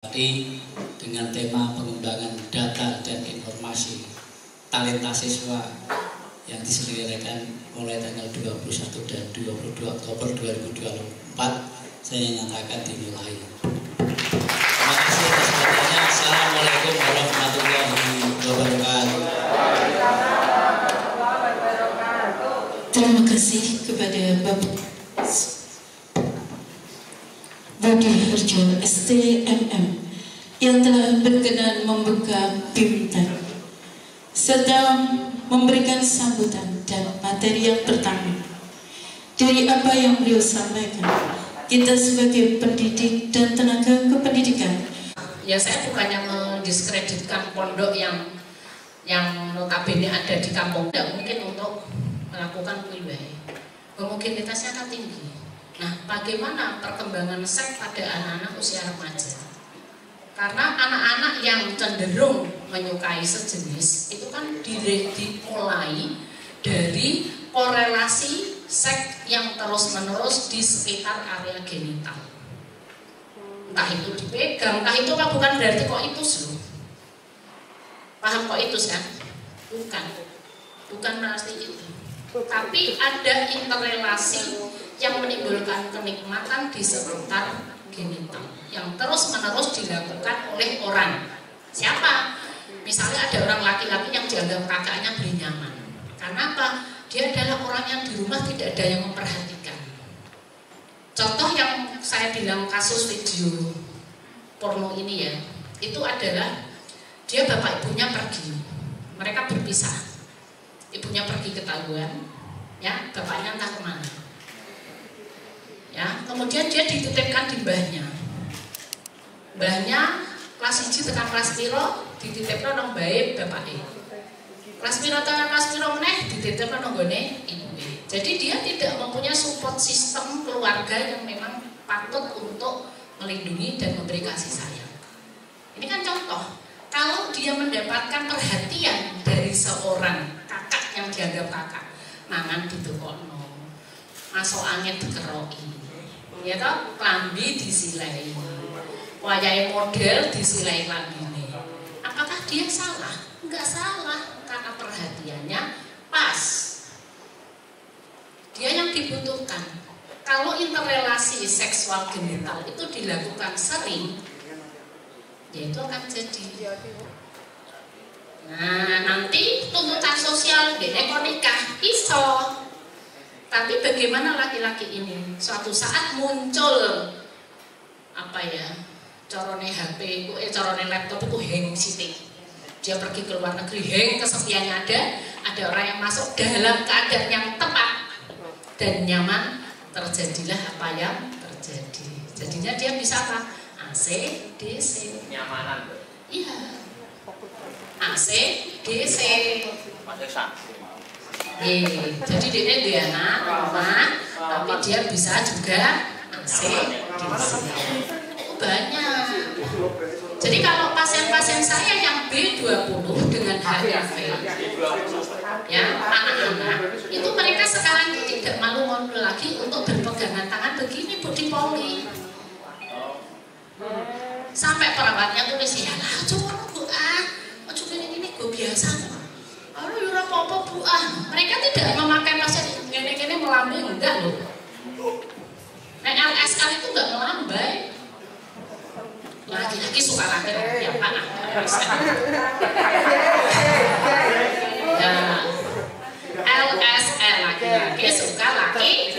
dengan tema pengembangan data dan informasi talenta siswa yang diselenggarakan mulai tanggal 21 dan 22 Oktober 2024 saya nyatakan dimulai. Terima kasih atas perhatiannya. Assalamualaikum warahmatullahi wabarakatuh. Terima kasih kepada Bapak Budi Harjo STMM yang telah berkenan membuka BIMTEK serta memberikan sambutan dan materi yang pertama. Dari apa yang beliau sampaikan, kita sebagai pendidik dan tenaga kependidikan, ya saya bukannya mendiskreditkan pondok yang notabene ada di kampung, tidak mungkin untuk melakukan kuliah, kemungkinannya akan tinggi. Nah, bagaimana perkembangan seks pada anak-anak usia remaja? Karena anak-anak yang cenderung menyukai sejenis itu kan dimulai dari korelasi seks yang terus-menerus di sekitar area genital. Entah itu dipegang, entah itu apa, bukan berarti kok itu loh. Paham kok itu kan? Bukan berarti itu. Tapi ada interrelasi yang menimbulkan kenikmatan di sekitar genital yang terus-menerus dilakukan oleh orang. Siapa? Misalnya ada orang laki-laki yang dianggap kakaknya beri nyaman. Karena apa? Dia adalah orang yang di rumah tidak ada yang memperhatikan. Contoh yang saya bilang kasus video porno ini ya, itu adalah dia bapak ibunya pergi, mereka berpisah, ibunya pergi ketahuan, ya bapaknya entah kemana. Ya, kemudian dia dititipkan di mbahnya. Mbahnya kelas 1 tekan kelas piro dititipkan nang bae bapake. Kelas piro tekan kelas piro meneh dititipkan nang gone ibuke. Jadi dia tidak mempunyai support sistem keluarga yang memang patut untuk melindungi dan memberi kasih sayang. Ini kan contoh. Kalau dia mendapatkan perhatian dari seorang kakak yang dianggap kakak, mangan ditokno, masuk angin dikeroki, ya toh, klambi disilai, wayahe model disilai klambine. Apakah dia salah? Enggak salah, karena perhatiannya pas. Dia yang dibutuhkan. Kalau interrelasi seksual genital itu dilakukan sering, ya itu akan jadi. Nah, nanti tuntutan sosial dia nikah iso. Tapi bagaimana laki-laki ini suatu saat muncul apa ya, corone HP, corone laptop itu hang sithik. Dia pergi ke luar negeri, hang kesepiannya ada orang yang masuk dalam keadaan yang tepat dan nyaman, terjadilah apa yang terjadi. Jadinya dia bisa apa? AC, DC. Nyamanan. Iya. AC, DC. Jadi dia anak rumah, tapi dia bisa juga AC, DC. Banyak. Jadi kalau pasien-pasien saya yang B20 dengan HIV, ya anak-anak, itu mereka sekarang tidak malu-malu lagi untuk berpegangan tangan begini, Bu, di poli. Sampai perawatnya tulis, ya lah, coba Bu, coba ini gue biasa. Lalu yura apa Bu, mereka tidak memakai pasien gini-gini melambai, enggak loh. Nah, LSL itu enggak melambai. Laki-laki suka laki ya Pak. Ya, LSL laki-laki suka laki.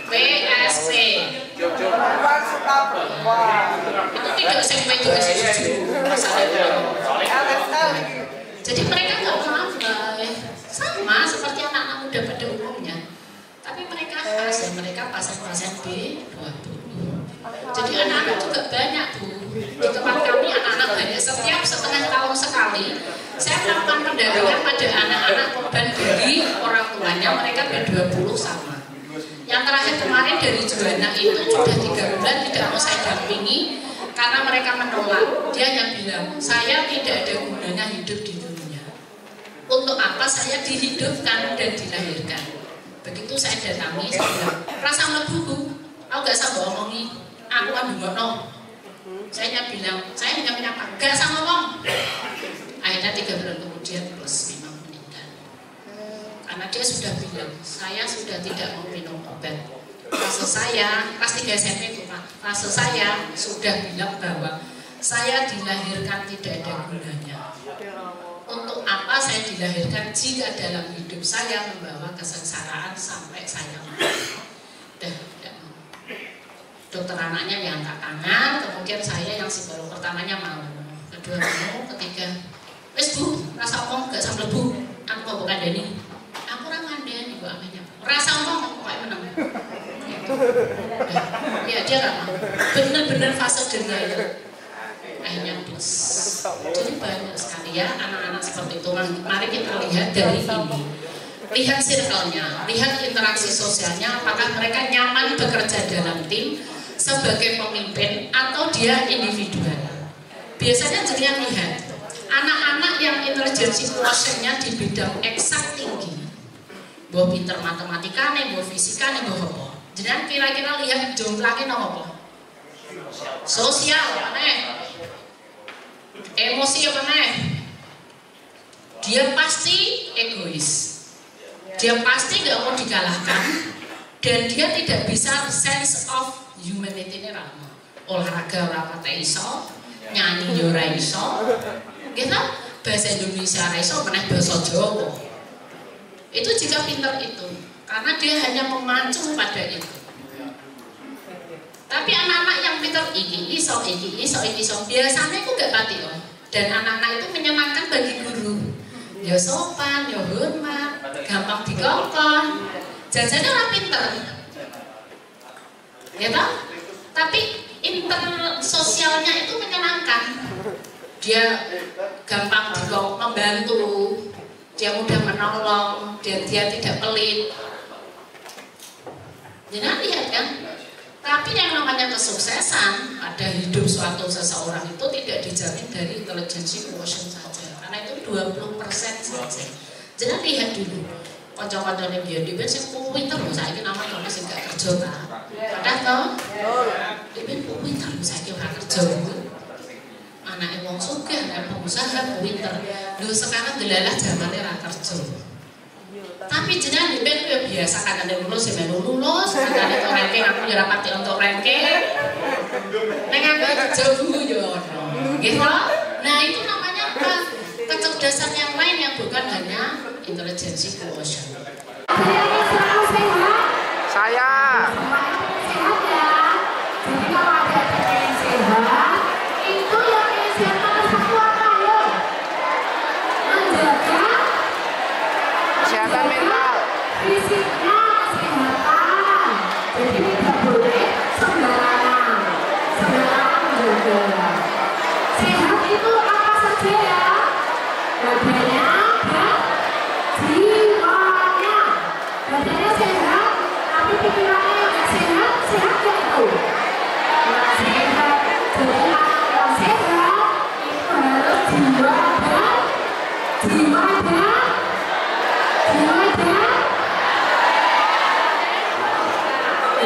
PSP itu tidak SMP juga sih. Jadi mereka nggak melambai, sama seperti anak-anak muda pada umumnya. Tapi mereka khas ya, mereka pasien-pasien B20. Jadi anak-anak juga banyak Bu. Di tempat kami anak-anak banyak. Setiap setengah tahun sekali saya melakukan pendampingan pada anak-anak korban dari orang tuanya. Mereka B20 sama. Yang terakhir kemarin dari Juwana itu sudah 3 bulan tidak mau saya dampingi karena mereka menolak. Dia yang bilang, saya tidak ada gunanya hidup di dunia. Untuk apa saya dihidupkan dan dilahirkan? Begitu saya datangi, saya bilang, rasa mlebu Bu, aku gak sanggup ngomongi, aku kan dungono. hanya bilang, saya hanya menyapa, gak usah ngomong. Akhirnya 3 bulan kemudian bos memang meninggal. Karena dia sudah bilang, saya sudah tidak mau minum obat. Fase saya, kelas 3 SMP itu Pak, fase saya sudah bilang bahwa saya dilahirkan tidak ada gunanya. Untuk apa saya dilahirkan jika dalam hidup saya membawa kesengsaraan sampai saya mati? Tidak mau. Dokter anaknya yang angkat tangan, kemudian saya yang psikolog pertamanya mau, kedua mau, ketiga, wes bu, rasa omong gak sambil bu, aku mau bukan Deni, aku orang ngandani bu amenya, rasa omong pokoknya menang. Ya dia gak mau, benar-benar fase denial. Akhirnya plus. Jadi banyak sekali ya anak-anak seperti itu. Mari kita lihat dari ini. Lihat circle-nya, lihat interaksi sosialnya, apakah mereka nyaman bekerja dalam tim sebagai pemimpin atau dia individual. Biasanya jadi lihat anak-anak yang intelijensi quotient-nya di bidang eksak tinggi, bahwa pinter matematika nih, bahwa fisika nih, bahwa apa. Jadi kira-kira lihat jumlahnya apa? Sosial, aneh. Emosi apa nih? Dia pasti egois. Dia pasti gak mau dikalahkan. Dan dia tidak bisa sense of humanity ini ramah. Olahraga ora iso, nyanyi yo ora iso. Gitu? Bahasa Indonesia ora iso, meneh bahasa Jawa. Itu jika pintar itu. Karena dia hanya memacu pada itu. Tapi anak-anak yang pintar iki iso, biasanya itu gak pati loh. Dan anak-anak itu menyenangkan bagi guru. Ya sopan, ya hormat, gampang dikongkon. Jajannya orang pintar. Ya toh? Tapi sosialnya itu menyenangkan. Dia gampang membantu, dia mudah menolong, dia tidak pelit. Jangan lihat kan? Tapi yang namanya kesuksesan pada hidup suatu seseorang itu tidak dijamin dari intelijensi quotient saja, karena itu 20% saja. Jangan lihat dulu kanca-kancane biyen dhewe sing pinter lho saiki nama kok sing gak kerja ta. Padahal toh dhewe pinter lho saiki ora kerja. Anake wong sugih, anake pengusaha pinter. Lho sekarang delalah jamane ora kerja. Tapi jenengan dhewe kuwi biasa kadang lulus ya lulus, kadang itu ranking aku ya rapati untuk ranking. Nek aku kerja dulu yo ono. Gitu. Nah, itu namanya apa? Kecerdasan yang lain yang bukan hanya intelijensi quotient. Saya sehat ya. Jadi kalau ada yang sehat, itu yang sehat semua kayo. Menjaga kesehatan mental. fisiknya, kesehatan. Jadi tidak boleh sembarangan juga. Sehat itu apa saja ya? Badannya dan jiwanya. Badannya sehat, tapi pikirannya yang sehat, sehat ya itu. Yang sehat, jadi anak yang sehat itu harus jiwa dan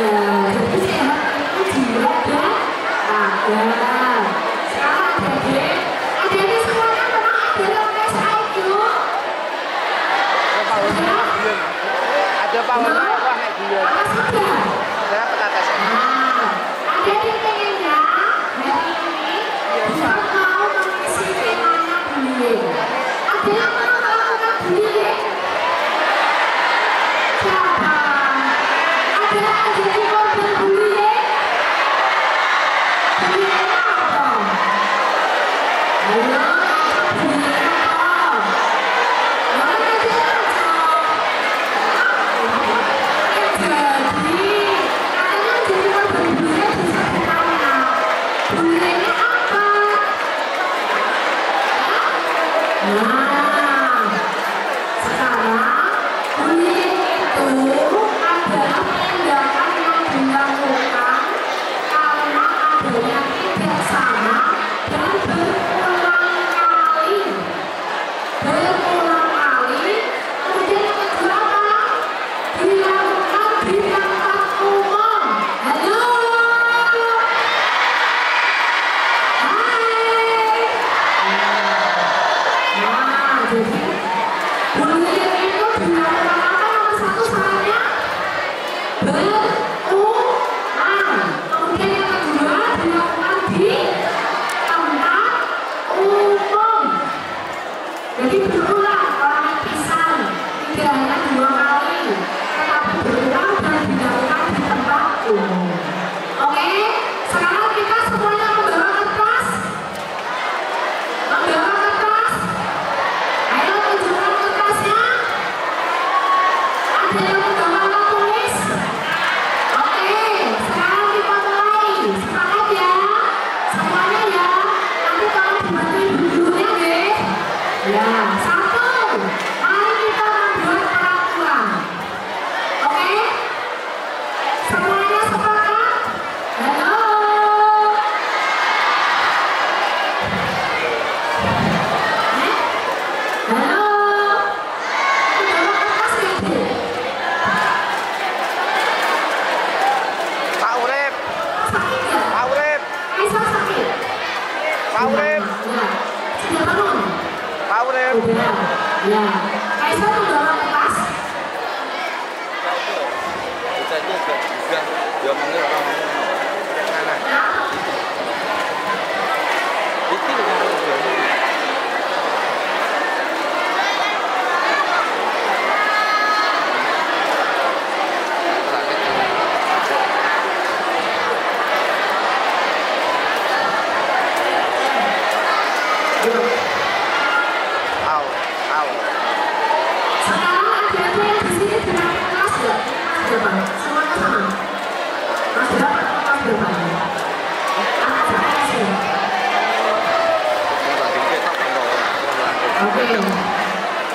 jadi sehat itu jiwa dan raga. Sekarang adik semuanya pernah ada yang tes IQ? Ada power apa kayak dia? Apa sudah? Saya pernah tes. Adik pengennya hari ini bisa mau mengisi temanya bullying. Ada yang mau melakukan bullying? Siapa? Ada yang jadi korban bullying? Bullying apa? Ayo, bullying apa? Mana aja aja. Jadi, katanya jadi korban bullying bisa ditanya. Bullyingnya apa? Nah, sekarang bullying itu adalah tindakan yang dilakukan karena adanya tidak sama dan berulang kali. Kemudian yang kedua apa? Dilakukan di tempat umum. Halo. Pak Urip. Ya. Sudah bangun? Pak Urip. Udah. Ya. Kaisar udah lepas. Hujannya juga diomongin orang mana? Iki Sekarang adik-adik yang di sini dengan kelas ya? Kelas berapa? Semuanya sama? Kelas berapa? Kelas berapa? Anak berapa kelas ya? Oke.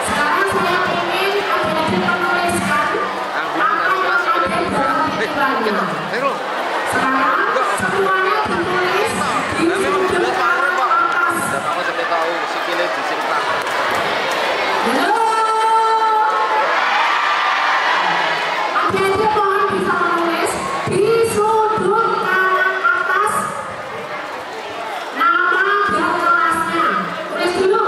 Sekarang saya ingin adik-adik menuliskan apa yang ada dalam pikirannya. Sekarang semuanya ditulis di sudut kanan atas. Aku sampai tahu sikile disimpang. Halo. Adik-adik mohon bisa menulis di sudut kanan atas nama dan kelasnya. Tulis dulu.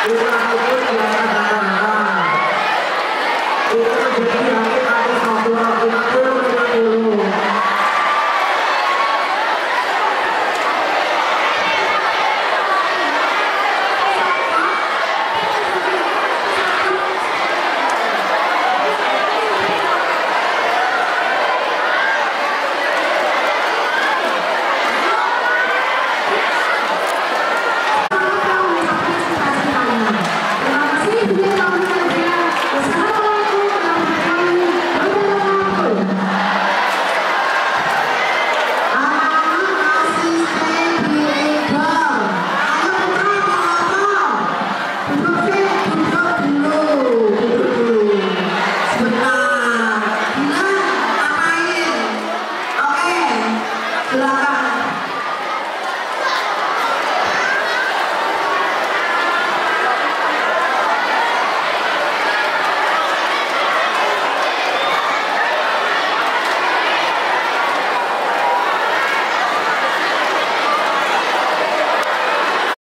Infrastruktur pengembangan